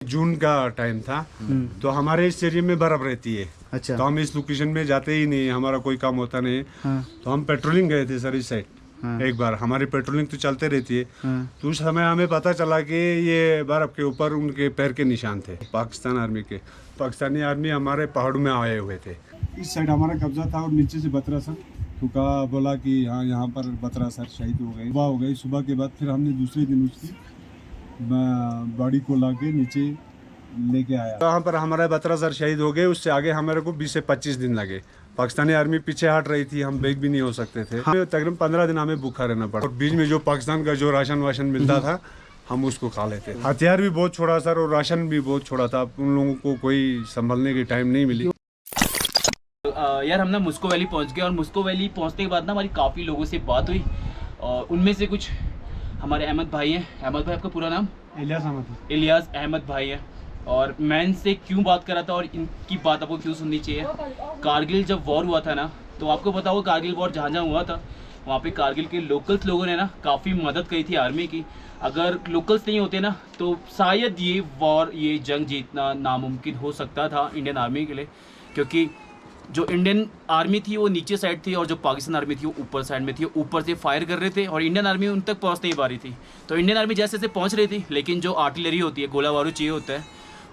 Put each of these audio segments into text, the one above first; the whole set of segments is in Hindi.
जून का टाइम था तो हमारे इस एरिया में बर्फ रहती है। अच्छा। तो हम इस लोकेशन में जाते ही नहीं, हमारा कोई काम होता नहीं। हाँ। तो हम पेट्रोलिंग गए थे सर इस साइड। हाँ। एक बार हमारी पेट्रोलिंग तो चलते रहती है। हाँ। तो उस समय हमें पता चला कि ये बर्फ के ऊपर उनके पैर के निशान थे पाकिस्तान आर्मी के। पाकिस्तानी आर्मी हमारे पहाड़ों में आए हुए थे। इस साइड हमारा कब्जा था और नीचे से बतरा सर तो कहा बोला कि हाँ यहाँ पर बतरा सर शहीद हो गए। सुबह हो गई, सुबह के बाद फिर हमने दूसरे दिन उसकी बॉडी को ला के नीचे लेके आया। वहाँ पर हमारा बतरा सर शहीद हो गए। उससे आगे हमारे को 20 से 25 दिन लगे। पाकिस्तानी आर्मी पीछे हट रही थी, हम बैग भी नहीं हो सकते थे। तकरीबन 15 दिन हमें भूखा रहना पड़ा और बीच में जो पाकिस्तान का जो राशन वाशन मिलता था हम उसको खा लेते। हथियार भी बहुत छोड़ा सर और राशन भी बहुत छोड़ा था। उन लोगों को कोई संभलने की टाइम नहीं मिली। यार हम ना मुस्को वैली पहुंच गए और मुस्को वैली पहुंचने के बाद ना हमारी काफ़ी लोगों से बात हुई और उनमें से कुछ हमारे अहमद भाई हैं। अहमद भाई, आपका पूरा नाम? इलियास अहमद भाई हैं। और मैं इनसे क्यों बात कर रहा था और इनकी बात आपको क्यों सुननी चाहिए। कारगिल जब वॉर हुआ था ना, तो आपको पता होगा कारगिल वॉर जहाँ जहाँ हुआ था वहाँ पे कारगिल के लोकल्स लोगों ने ना काफ़ी मदद करी थी आर्मी की। अगर लोकल्स नहीं होते ना तो शायद ये वॉर, ये जंग जीतना नामुमकिन हो सकता था इंडियन आर्मी के लिए, क्योंकि जो इंडियन आर्मी थी वो नीचे साइड थी और जो पाकिस्तान आर्मी थी वो ऊपर साइड में थी। ऊपर से फायर कर रहे थे और इंडियन आर्मी उन तक पहुंच नहीं पा रही थी। तो इंडियन आर्मी जैसे जैसे पहुंच रही थी, लेकिन जो आर्टिलरी होती है, गोला बारूद चाहिए होता है,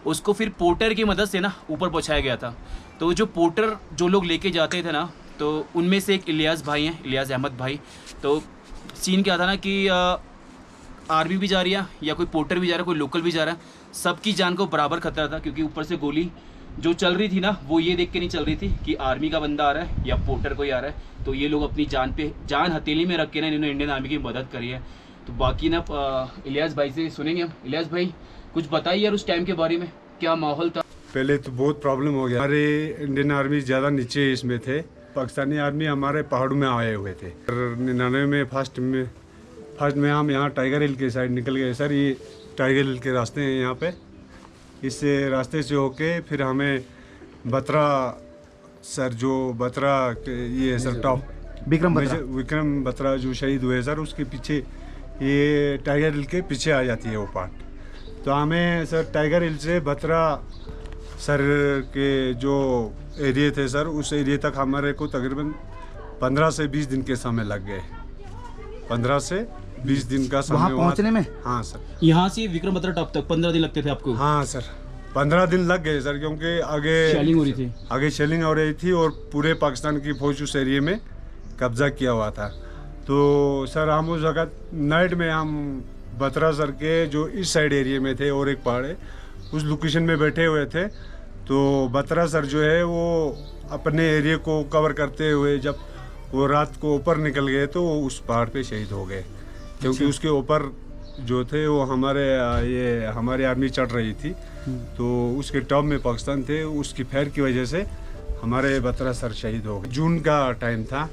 उसको फिर पोर्टर की मदद से ना ऊपर पहुंचाया गया था। तो जो पोर्टर जो लोग लेके जाते थे ना, तो उनमें से एक इलियास भाई हैं, इलियास अहमद भाई। तो सीन क्या था ना कि आर्मी भी जा रही है या कोई पोर्टर भी जा रहा है, कोई लोकल भी जा रहा है, सबकी जान को बराबर खतरा था। क्योंकि ऊपर से गोली जो चल रही थी ना वो ये देख के नहीं चल रही थी कि आर्मी का बंदा आ रहा है या पोर्टर कोई आ रहा है। तो ये लोग अपनी जान हथेली में रख के ना इन्होंने इंडियन आर्मी की मदद करी है। तो बाकी ना इलियास भाई से सुनेंगे हम। इलियास भाई कुछ बताइए यार उस टाइम के बारे में, क्या माहौल था? पहले तो बहुत प्रॉब्लम हो गया। हमारे इंडियन आर्मी ज़्यादा नीचे इसमें थे, पाकिस्तानी आर्मी हमारे पहाड़ों में आए हुए थे। 99 में फर्स्ट में हम यहाँ टाइगर हिल के साइड निकल गए सर। ये टाइगर हिल के रास्ते हैं यहाँ पे। इस रास्ते से होके फिर हमें बतरा सर, जो बतरा के ये सर टॉप विक्रम बतरा जो शहीद हुए सर, उसके पीछे ये टाइगर हिल के पीछे आ जाती है वो पार्ट। तो हमें सर टाइगर हिल से बतरा सर के जो एरिया थे सर, उस एरिया तक हमारे को तकरीबन 15 से 20 दिन के समय लग गए। 15 से 20 दिन का समय वहाँ पहुँचने में। हाँ सर, यहाँ से विक्रम बत्रा टॉप तक 15 दिन लगते थे आपको? हाँ सर, 15 दिन लग गए सर, क्योंकि आगे शेलिंग हो रही थी। आगे शेलिंग हो रही थी और पूरे पाकिस्तान की फौज उस एरिया में कब्जा किया हुआ था। तो सर हम उस वक्त नाइट में हम बतरा सर के जो इस साइड एरिया में थे और एक पहाड़ है उस लोकेशन में बैठे हुए थे। तो बतरा सर जो है वो अपने एरिया को कवर करते हुए जब वो रात को ऊपर निकल गए तो वो उस पहाड़ पे शहीद हो गए। क्योंकि उसके ऊपर जो थे वो हमारी आर्मी चढ़ रही थी, तो उसके टॉप में पाकिस्तान थे। उसकी फायर की वजह से हमारे बतरा सर शहीद हो गए। जून का टाइम था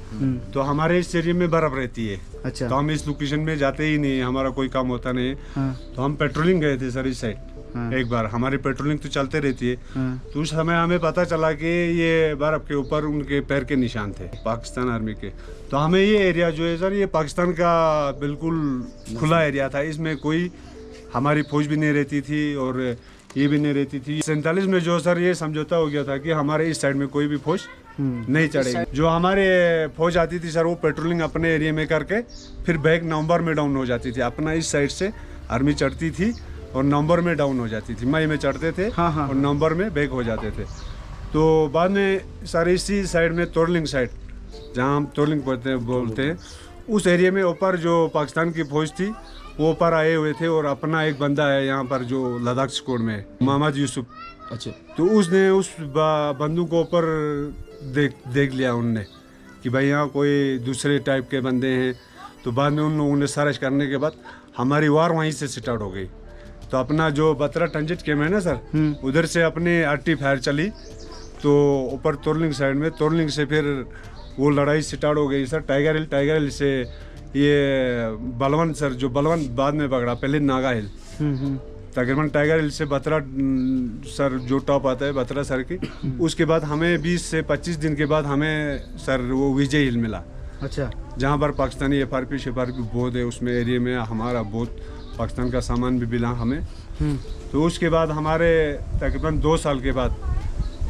तो हमारे इस एरिया में बर्फ रहती है। अच्छा। तो हम इस लोकेशन में जाते ही नहीं, हमारा कोई काम होता नहीं। हाँ। तो हम पेट्रोलिंग गए थे सर इस साइड। हाँ। एक बार हमारी पेट्रोलिंग तो चलते रहती है। हाँ। तो उस समय हमें पता चला कि ये बर्फ के ऊपर उनके पैर के निशान थे पाकिस्तान आर्मी के। तो हमें ये एरिया जो है सर, ये पाकिस्तान का बिल्कुल खुला एरिया था। इसमें कोई हमारी फौज भी नहीं रहती थी और ये भी नहीं रहती थी। 47 में जो सर ये समझौता हो गया था कि हमारे इस साइड में कोई भी फौज नहीं चढ़ेगी। जो हमारे फौज आती थी सर वो पेट्रोलिंग अपने एरिया में करके फिर बैक नवंबर में डाउन हो जाती थी। अपना इस साइड से आर्मी चढ़ती थी और नवंबर में डाउन हो जाती थी। मई में चढ़ते थे। हाँ। और नवंबर में बैक हो जाते थे। तो बाद में सर इसी साइड में तोरलिंग साइड, जहाँ हम तोरलिंग बोलते हैं, उस एरिया में ऊपर जो पाकिस्तान की फौज थी वो ऊपर आए हुए थे। और अपना एक बंदा है यहाँ पर जो लद्दाख स्क्वाड में है, मोहम्मद यूसुफ। अच्छा। तो उसने उस बंदूक को ऊपर देख लिया उनने कि भाई यहाँ कोई दूसरे टाइप के बंदे हैं। तो बाद में उन लोगों ने सर्च करने के बाद हमारी वार वहीं से स्टार्ट हो गई। तो अपना जो बतरा टंजिट कैम्प है ना सर, उधर से अपने आर्टी फायर चली। तो ऊपर तोरलिंग साइड में, तोरलिंग से फिर वो लड़ाई स्टार्ट हो गई सर। टाइगर हिल से ये बलवन सर, जो बलवन बाद में पकड़ा, पहले नागा हिल। तकरीबन टाइगर हिल से बतरा सर जो टॉप आता है बतरा सर की, उसके बाद हमें 20 से 25 दिन के बाद हमें सर वो विजय हिल मिला। अच्छा। जहाँ पर पाकिस्तानी एफआरपी बहुत है उसमें एरिया में, हमारा बहुत पाकिस्तान का सामान भी मिला हमें। तो उसके बाद हमारे तकरीबन 2 साल के बाद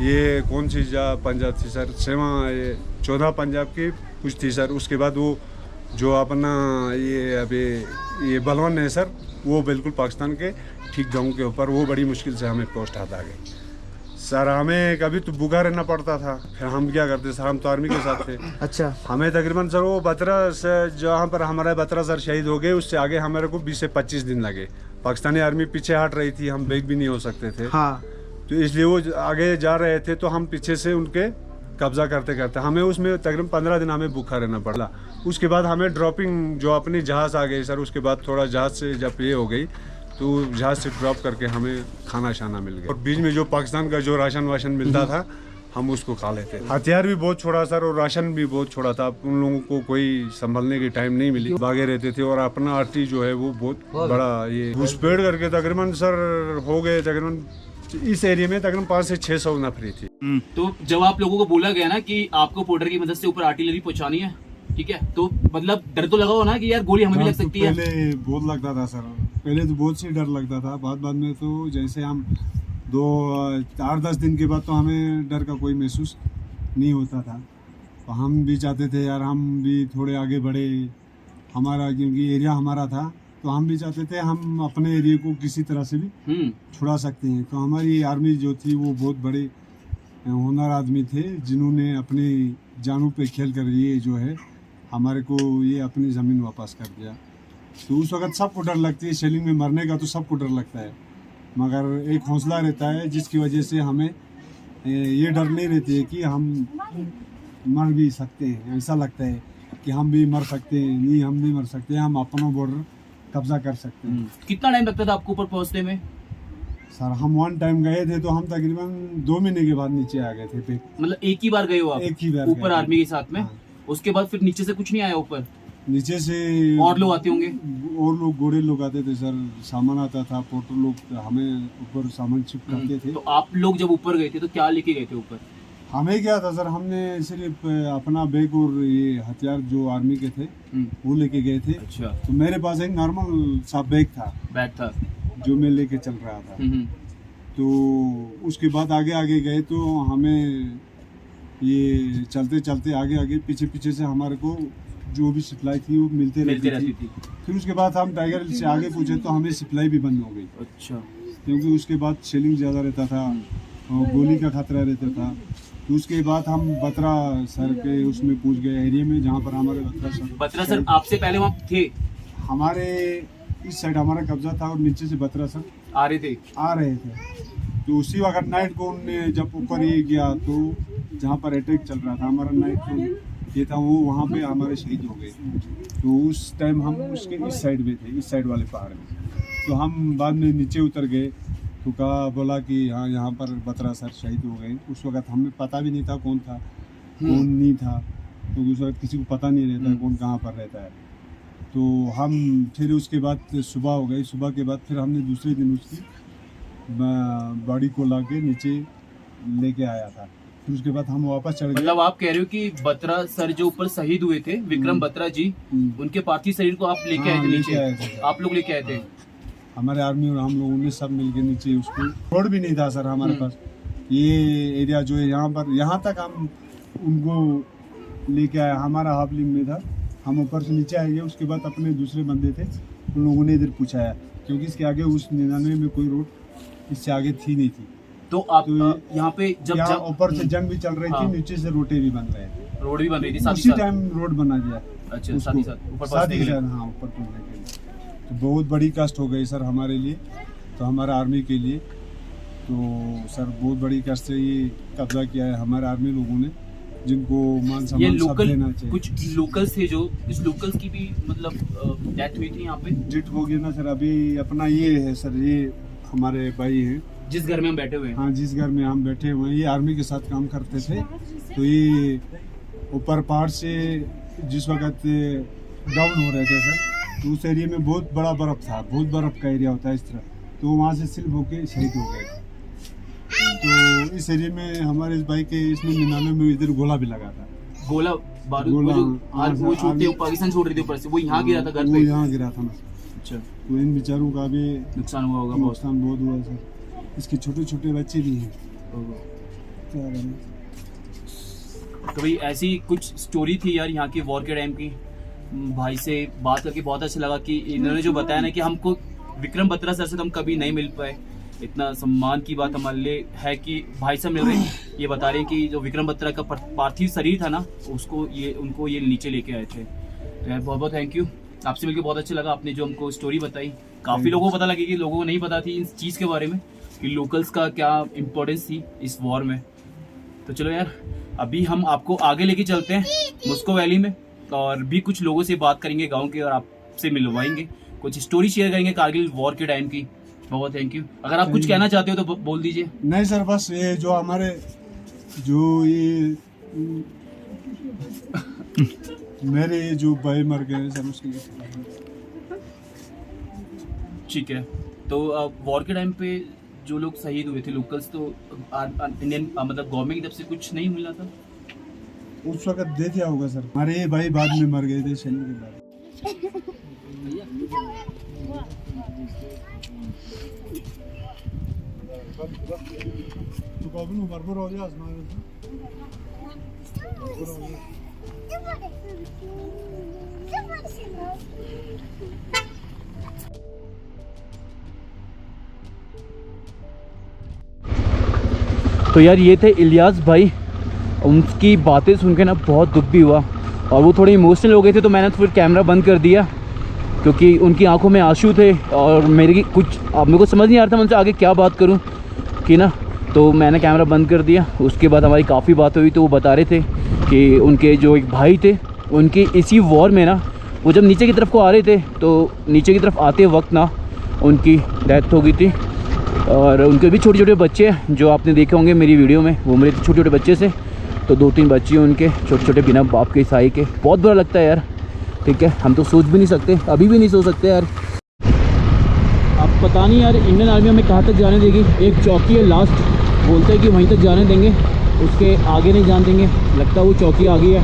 ये कौन सी पंजाब थी सर, 14 पंजाब की कुछ थी सर। उसके बाद वो जो अपना ये अभी ये बलवन है सर, वो बिल्कुल पाकिस्तान के ठीक जगहों के ऊपर, वो बड़ी मुश्किल से हमें पोस्ट आता गई सर। हमें कभी तो भूखा रहना पड़ता था, फिर हम क्या करते सर, हम तो आर्मी के साथ थे। अच्छा। हमें तकरीबन सर वो 12 से जहाँ पर हमारे 12 सर शहीद हो गए, उससे आगे हमारे को 20 से 25 दिन लगे। पाकिस्तानी आर्मी पीछे हट रही थी, हम बैक भी नहीं हो सकते थे। हाँ। तो इसलिए वो आगे जा रहे थे, तो हम पीछे से उनके कब्जा करते करते हमें उसमें तकरीबन 15 दिन हमें भूखा रहना पड़ा। उसके बाद हमें ड्रॉपिंग जो अपनी जहाज़ आ गई सर, उसके बाद थोड़ा जहाज़ से जब ये हो गई तो जहाज़ से ड्रॉप करके हमें खाना शाना मिल गया। और बीच में जो पाकिस्तान का जो राशन वाशन मिलता था, हम उसको खा लेते। हथियार भी बहुत छोड़ा सर, और राशन भी बहुत छोड़ा था। उन लोगों को कोई संभलने की टाइम नहीं मिली, भागे रहते थे। और अपना आरटी जो है वो बहुत बड़ा ये घुसपैठ करके तकरीबन सर हो गए, तकरीबन इस एरिया में तकरीबन 500 से 600 नफरी थी। तो जब आप लोगों को बोला गया ना कि आपको पोर्टर की मदद से ऊपर आर्टिलरी पहुंचानी है, ठीक है, तो मतलब डर तो लगा हो ना कि यार गोली हमें भी लग सकती है? पहले बहुत लगता था सर, पहले तो बहुत सी डर लगता था। बाद में तो जैसे हम 8-10 दिन के बाद तो हमें डर का कोई महसूस नहीं होता था। तो हम भी चाहते थे यार हम भी थोड़े आगे बढ़े, हमारा क्योंकि एरिया हमारा था, तो हम भी चाहते थे हम अपने एरिया को किसी तरह से भी छुड़ा सकते हैं। तो हमारी आर्मी जो थी वो बहुत बड़े होनहार आदमी थे, जिन्होंने अपनी जानों पे खेल कर ये जो है हमारे को ये अपनी ज़मीन वापस कर दिया। तो उस वक्त सबको डर लगती है, शेलिंग में मरने का तो सबको डर लगता है, मगर एक हौसला रहता है जिसकी वजह से हमें ये डर नहीं रहती है कि हम मर भी सकते हैं। ऐसा लगता है कि हम भी मर सकते हैं, नहीं हम नहीं मर सकते, हम अपना बॉर्डर कब्जा कर सकते हैं। कितना टाइम लगता था आपको ऊपर पहुंचने में? सर हम 1 टाइम गए थे, तो हम तकरीबन 2 महीने के बाद नीचे आ गए थे। मतलब एक ही बार गए हो आप? एक ही बार ऊपर आर्मी के साथ में। हाँ। उसके बाद फिर नीचे से कुछ नहीं आया ऊपर? नीचे से और लोग आते होंगे? और लोग घोड़े लोग आते थे सर, सामान आता था, पोर्टर लोग हमें ऊपर सामान शिफ्ट करते थे। तो आप लोग जब ऊपर गए थे तो क्या लेके गए थे ऊपर? हमें क्या था सर, हमने सिर्फ अपना बैग और ये हथियार जो आर्मी के थे वो लेके गए थे। अच्छा। तो मेरे पास एक नॉर्मल सा बैग था जो मैं लेके चल रहा था। तो उसके बाद आगे गए तो हमें ये चलते चलते आगे पीछे से हमारे को जो भी सप्लाई थी वो मिलते रहती थी। फिर उसके बाद हम टाइगर हिल से आगे पूछे तो हमें सप्लाई भी बंद हो गई। अच्छा। क्योंकि उसके बाद शेलिंग ज़्यादा रहता था और गोली का खतरा रहता था। तो उसके बाद हम बत्रा सर के उसमें पूछ गए एरिया में, जहाँ पर हमारे बत्रा सर आपसे पहले वहाँ थे? हमारे इस साइड हमारा कब्जा था और नीचे से बत्रा सर आ रहे थे। तो उसी वक्त नाइट को उनने जब ऊपर ये गया तो जहाँ पर अटैक चल रहा था हमारा नाइट को ये था, वो वहाँ पे हमारे शहीद हो गए। तो उस टाइम हम उसके इस साइड में थे, इस साइड वाले पहाड़ में। तो हम बाद में नीचे उतर गए तो कहा बोला कि हाँ यहाँ पर बत्रा सर शहीद हो गए। उस वक्त हमें पता भी नहीं था कौन था कौन नहीं था, क्योंकि उस वक्त किसी को पता नहीं रहता है कौन कहाँ पर रहता है। तो हम फिर उसके बाद सुबह हो गई, सुबह के बाद फिर हमने दूसरे दिन उसकी बॉडी को ला के नीचे लेके आया था। फिर उसके बाद हम वापस चढ़ गए। मतलब आप कह रहे हो कि बत्रा सर जो ऊपर शहीद हुए थे, विक्रम बत्रा जी, उनके पार्थिव शरीर को आप लेके आए थे नीचे? आप लोग लेके आए थे? हमारे आर्मी और हम लोगों ने सब मिलके नीचे उसको, रोड भी नहीं था सर हमारे पास। ये एरिया जो है यहाँ तक हम उनको लेके आए, हमारा हाफ लिंग में था। हम ऊपर से नीचे आएंगे, उसके बाद अपने दूसरे बंदे थे उन लोगों ने इधर पूछाया, क्योंकि इसके आगे उस 99 में कोई रोड इससे आगे थी नहीं थी। तो आप यहाँ पे जब ऊपर से जंग भी चल रही थी, नीचे से रोटें भी बन रहे थे, रोड भी बन रही थी, उसी टाइम रोड बना दिया। अच्छा, साथ ही साथ ऊपर हाँ ऊपर पहुंचने के लिए। तो बहुत बड़ी कष्ट हो गई सर हमारे लिए, तो हमारे आर्मी के लिए। तो सर बहुत बड़ी कष्ट से ये कब्जा किया है हमारे आर्मी लोगों ने, जिनको मान सम्मान सब देना चाहिए। कुछ लोकल्स थे जो, इस लोकल्स की भी मतलब डेथ हुई थी यहाँ पे? डेथ हो गई ना सर। अभी अपना ये है सर, ये हमारे भाई हैं जिस घर में हम बैठे हुए हैं। हाँ, जिस घर में हम बैठे हुए हैं, ये आर्मी के साथ काम करते थे। तो ये ऊपर पहाड़ से जिस वक्त डाउन हो रहे थे सर, तो उस एरिया में बहुत बड़ा बर्फ था, बहुत बर्फ का एरिया होता है इस तरह। तो वहाँ से स्लिप होके शहीद हो गए। तो इस एरिया में हमारे इस भाई के इसमें 99 में इधर गोला भी लगा था। गोला बारूद वो जो पाकिस्तान छोड़ रही थी ऊपर से, वो यहाँ गिरा था घर पे? यहाँ गिरा था ना। अच्छा, तो इन बेचारों का भी नुकसान हुआ होगा बहुत। नुकसान बहुत हुआ सर। इसके छोटे छोटे बच्चे भी हैं। क्या करें? कभी ऐसी कुछ स्टोरी थी यार यहाँ की वॉर के टाइम की? भाई से बात करके बहुत अच्छा लगा कि इन्होंने जो बताया ना कि हमको विक्रम बत्रा सर से तो हम कभी नहीं मिल पाए। इतना सम्मान की बात हमारे लिए है कि भाई साहब मिल रहे हैं, ये बता रहे हैं कि जो विक्रम बत्रा का पार्थिव शरीर था ना उसको उनको ये नीचे लेके आए थे। तो यार बहुत बहुत थैंक यू, आपसे मिलकर बहुत अच्छा लगा। आपने जो हमको स्टोरी बताई, काफ़ी लोगों को पता लगी कि लोगों को नहीं पता थी इस चीज़ के बारे में कि लोकल्स का क्या इम्पोर्टेंस थी इस वॉर में। तो चलो यार, अभी हम आपको आगे लेके चलते हैं मुस्को वैली में, और भी कुछ लोगों से बात करेंगे गांव के, और आपसे मिलवाएंगे, कुछ स्टोरी शेयर करेंगे कारगिल वॉर के टाइम की। बहुत थैंक यू। अगर आप कुछ कहना चाहते हो तो बोल दीजिए। नहीं सर, बस ये जो हमारे जो ये मेरे जो भाई मर गए सर उसके लिए। ठीक है, तो वॉर के टाइम पे जो लोग शहीद हुए थे लोकल्स, तो इंडियन मतलब गवर्नमेंट की तरफ से कुछ नहीं मिला था? उस वक्त दे दिया होगा सर। हमारे ये भाई बाद में मर गए थे सैनिक के बाद। तो कभी उम्र पर हो गया तो यार ये थे इलियास भाई, उनकी बातें सुन के ना बहुत दुख भी हुआ, और वो थोड़े इमोशनल हो गए थे, तो मैंने फिर कैमरा बंद कर दिया क्योंकि उनकी आंखों में आंसू थे, और मेरे को समझ नहीं आ रहा था मैं उनसे आगे क्या बात करूं कि ना, तो मैंने कैमरा बंद कर दिया। उसके बाद हमारी काफ़ी बात हुई, तो वो बता रहे थे कि उनके जो एक भाई थे उनके इसी वॉर में ना, वो जब नीचे की तरफ को आ रहे थे तो नीचे की तरफ आते वक्त ना उनकी डेथ हो गई थी, और उनके भी छोटे छोटे बच्चे हैं जो आपने देखे होंगे मेरी वीडियो में, वो मेरे छोटे छोटे बच्चे से, तो 2-3 बच्चे हैं उनके छोटे छोटे बिना बाप के ईसाई के। बहुत बुरा लगता है यार, ठीक है, हम तो सोच भी नहीं सकते, अभी भी नहीं सोच सकते यार। अब पता नहीं यार इंडियन आर्मी हमें कहाँ तक जाने देगी। एक चौकी है लास्ट, बोलते हैं कि वहीं तक जाने देंगे, उसके आगे नहीं जाने देंगे। लगता है वो चौकी आ गई है,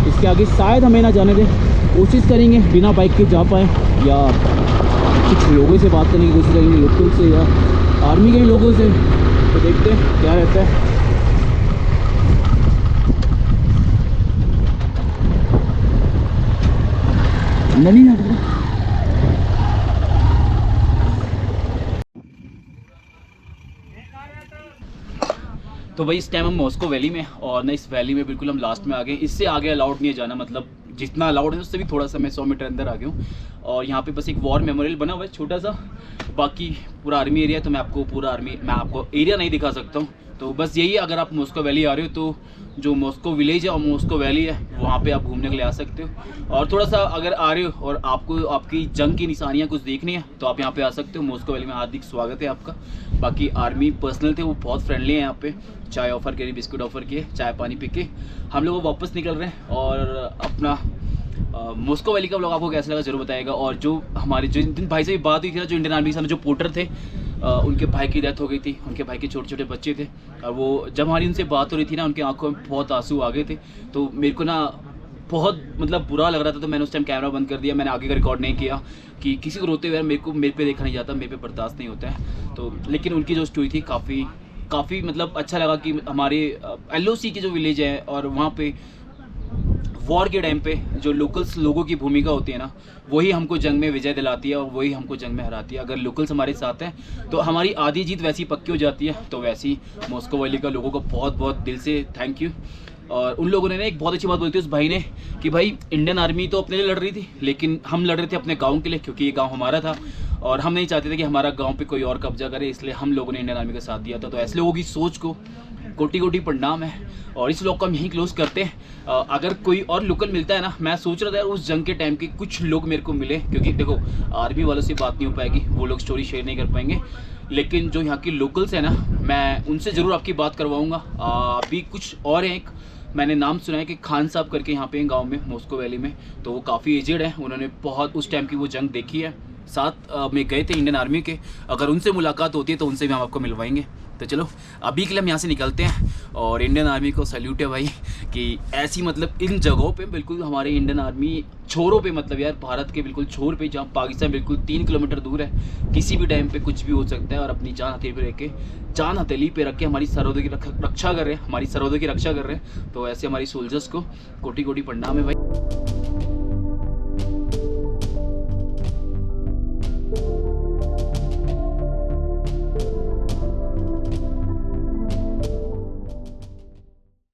इसके आगे शायद हमें ना जाने दें। कोशिश करेंगे बिना बाइक के जा पाएँ, या कुछ लोगों से बात करने की कोशिश करेंगे, लोकल से या आर्मी के ही लोगों से, तो देखते हैं क्या रहता है। नहीं हट रहा। तो भाई इस टाइम हम मॉस्को वैली में, और ना इस वैली में बिल्कुल हम लास्ट में आ गए। इससे आगे अलाउड नहीं है जाना, मतलब जितना अलाउड है उससे भी थोड़ा सा मैं 100 मीटर अंदर आ गया हूँ। और यहाँ पे बस एक वॉर मेमोरियल बना हुआ है छोटा सा, बाकी पूरा आर्मी एरिया है, तो मैं आपको एरिया नहीं दिखा सकता हूँ। तो बस यही है, अगर आप मॉस्को वैली आ रहे हो तो जो मॉस्को विलेज है और मॉस्को वैली है वहाँ पे आप घूमने के लिए आ सकते हो। और थोड़ा सा अगर आ रहे हो और आपको आपकी जंग की निशानियाँ कुछ देखनी है तो आप यहाँ पे आ सकते हो। मॉस्को वैली में हार्दिक स्वागत है आपका। बाकी आर्मी पर्सनल थे, वो बहुत फ्रेंडली हैं यहाँ पे, चाय ऑफ़र करी, बिस्कुट ऑफ़र किए, चाय पानी पी के हम लोग वापस निकल रहे हैं। और अपना मॉस्को वैली का व्लॉग आपको कैसा लगा जरूर बताएगा। और जो हमारे जिन भाई से भी बात हुई थी ना, जो इंडियन आर्मी के सामने जो पोर्टर थे, उनके भाई की डेथ हो गई थी, उनके भाई के छोटे छोटे बच्चे थे, और वो जब हमारी उनसे बात हो रही थी ना, उनकी आंखों में बहुत आंसू आ गए थे। तो मेरे को ना बहुत मतलब बुरा लग रहा था, तो मैंने उस टाइम कैमरा बंद कर दिया, मैंने आगे का रिकॉर्ड नहीं किया कि किसी को रोते हुए मेरे पे देखा नहीं जाता, मेरे पे बर्दाश्त नहीं होता है। तो लेकिन उनकी जो स्टोरी थी काफ़ी मतलब अच्छा लगा कि हमारे LOC के जो विलेज है और वहाँ पे वॉर के टाइम पे जो लोकल्स लोगों की भूमिका होती है ना, वही हमको जंग में विजय दिलाती है और वही हमको जंग में हराती है। अगर लोकल्स हमारे साथ हैं तो हमारी आधी जीत वैसी पक्की हो जाती है। तो वैसी मॉस्को वैली का लोगों को बहुत बहुत दिल से थैंक यू। और उन लोगों ने ना एक बहुत अच्छी बात बोली थी उस भाई ने कि भाई इंडियन आर्मी तो अपने लिए लड़ रही थी, लेकिन हम लड़ रहे थे अपने गाँव के लिए, क्योंकि ये गाँव हमारा था और हम नहीं चाहते थे कि हमारा गाँव पे कोई और कब्जा करे, इसलिए हम लोगों ने इंडियन आर्मी का साथ दिया था। तो ऐसे लोगों की सोच को कोटि कोटि प्रणाम है। और इस व्लॉग को हम यहीं क्लोज करते हैं। अगर कोई और लोकल मिलता है ना, मैं सोच रहा था उस जंग के टाइम के कुछ लोग मेरे को मिले, क्योंकि देखो आर्मी वालों से बात नहीं हो पाएगी, वो लोग स्टोरी शेयर नहीं कर पाएंगे, लेकिन जो यहाँ की लोकल्स हैं ना, मैं उनसे ज़रूर आपकी बात करवाऊँगा। अभी कुछ और हैं, एक मैंने नाम सुना है कि खान साहब करके यहाँ पे गाँव में मॉस्को वैली में, तो वो काफ़ी एजेड है, उन्होंने बहुत उस टाइम की वो जंग देखी है। साथ में गए थे इंडियन आर्मी के, अगर उनसे मुलाकात होती है तो उनसे भी हम आपको मिलवाएंगे। तो चलो अभी के लिए हम यहाँ से निकलते हैं। और इंडियन आर्मी को सैल्यूट है भाई कि ऐसी मतलब इन जगहों पे बिल्कुल हमारे इंडियन आर्मी छोरों पे, मतलब यार भारत के बिल्कुल छोर पे, जहाँ पाकिस्तान बिल्कुल 3 किलोमीटर दूर है, किसी भी टाइम पे कुछ भी हो सकता है, और अपनी जान हथेली पे रख के, जान हथेली पे रख के हमारी सरहदों की रक्षा कर रहे हैं, हमारी सरहदों की रक्षा कर रहे हैं। तो ऐसे हमारी सोल्जर्स को कोटि कोटि प्रणाम है भाई।